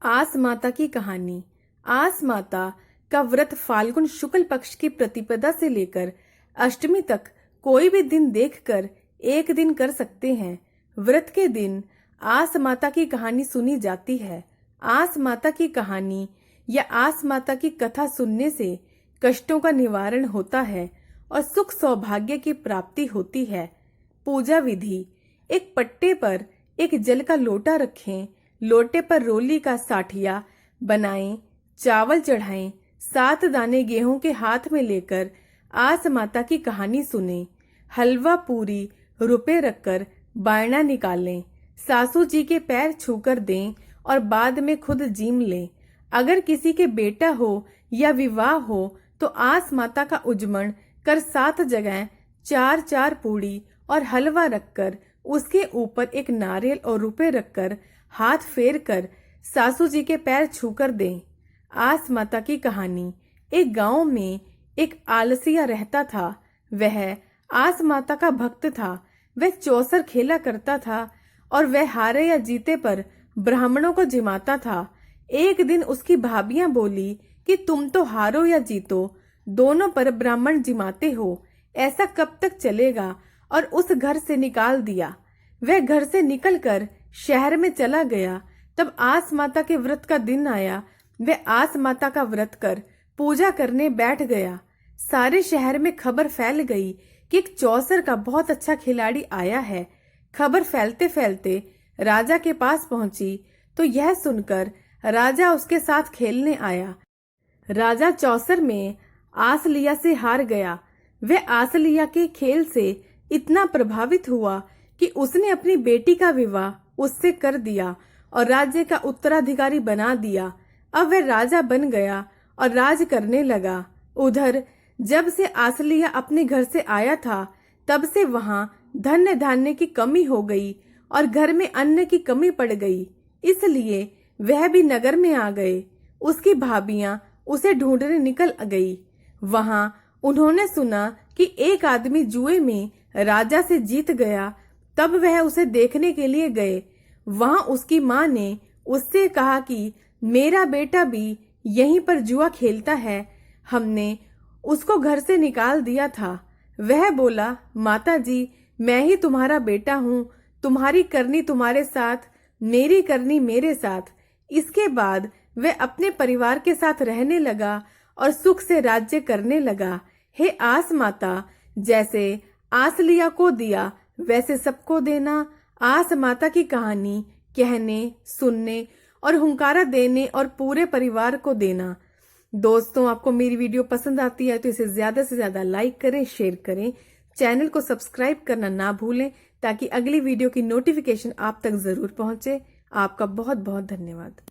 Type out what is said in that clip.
आस माता की कहानी। आस माता का व्रत फाल्गुन शुक्ल पक्ष की प्रतिपदा से लेकर अष्टमी तक कोई भी दिन देखकर एक दिन कर सकते हैं। व्रत के दिन आस माता की कहानी सुनी जाती है। आस माता की कहानी या आस माता की कथा सुनने से कष्टों का निवारण होता है और सुख सौभाग्य की प्राप्ति होती है। पूजा विधि। एक पट्टे पर एक जल का लोटा रखें, लोटे पर रोली का साठिया बनाएं, चावल चढ़ाएं, 7 दाने गेहूं के हाथ में लेकर आस माता की कहानी सुने। हलवा पूरी रुपए रखकर बायना निकालें, सासू जी के पैर छूकर दें और बाद में खुद जीम लें। अगर किसी के बेटा हो या विवाह हो तो आस माता का उजमण कर 7 जगह 4-4 पूड़ी और हलवा रखकर उसके ऊपर एक नारियल और रुपए रखकर हाथ फेर कर सासू जी के पैर छूकर दें। आस माता की कहानी। एक गांव में एक आलसिया रहता था। वह आस माता का भक्त था। वह चौसर खेला करता था और वह हारे या जीते पर ब्राह्मणों को जिमाता था। एक दिन उसकी भाभियां बोली कि तुम तो हारो या जीतो, दोनों पर ब्राह्मण जिमाते हो, ऐसा कब तक चलेगा, और उस घर से निकाल दिया। वह घर से निकलकर शहर में चला गया। तब आस माता के व्रत का दिन आया। वह आस माता का व्रत कर पूजा करने बैठ गया। सारे शहर में खबर फैल गई कि एक चौसर का बहुत अच्छा खिलाड़ी आया है। खबर फैलते फैलते राजा के पास पहुंची तो यह सुनकर राजा उसके साथ खेलने आया। राजा चौसर में आसलिया से हार गया। वह आसलिया के खेल से इतना प्रभावित हुआ कि उसने अपनी बेटी का विवाह उससे कर दिया और राज्य का उत्तराधिकारी बना दिया। अब वह राजा बन गया और राज करने लगा। उधर जब से आसलिया अपने घर से आया था तब से वहां धन्य धान्य की कमी हो गई और घर में अन्न की कमी पड़ गई। इसलिए वह भी नगर में आ गए। उसकी भाभियां उसे ढूंढने निकल गई। वहां उन्होंने सुना कि एक आदमी जुए में राजा से जीत गया। तब वह उसे देखने के लिए गए। वहां उसकी माँ ने उससे कहा कि मेरा बेटा भी यहीं पर जुआ खेलता है, हमने उसको घर से निकाल दिया था। वह बोला, माता जी, मैं ही तुम्हारा बेटा हूँ, तुम्हारी करनी तुम्हारे साथ, मेरी करनी मेरे साथ। इसके बाद वह अपने परिवार के साथ रहने लगा और सुख से राज्य करने लगा। हे आस माता, जैसे आसलिया को दिया वैसे सबको देना। आस माता की कहानी कहने, सुनने और हुंकारा देने और पूरे परिवार को देना। दोस्तों, आपको मेरी वीडियो पसंद आती है तो इसे ज्यादा से ज्यादा लाइक करें, शेयर करें, चैनल को सब्सक्राइब करना ना भूलें ताकि अगली वीडियो की नोटिफिकेशन आप तक जरूर पहुंचे। आपका बहुत बहुत धन्यवाद।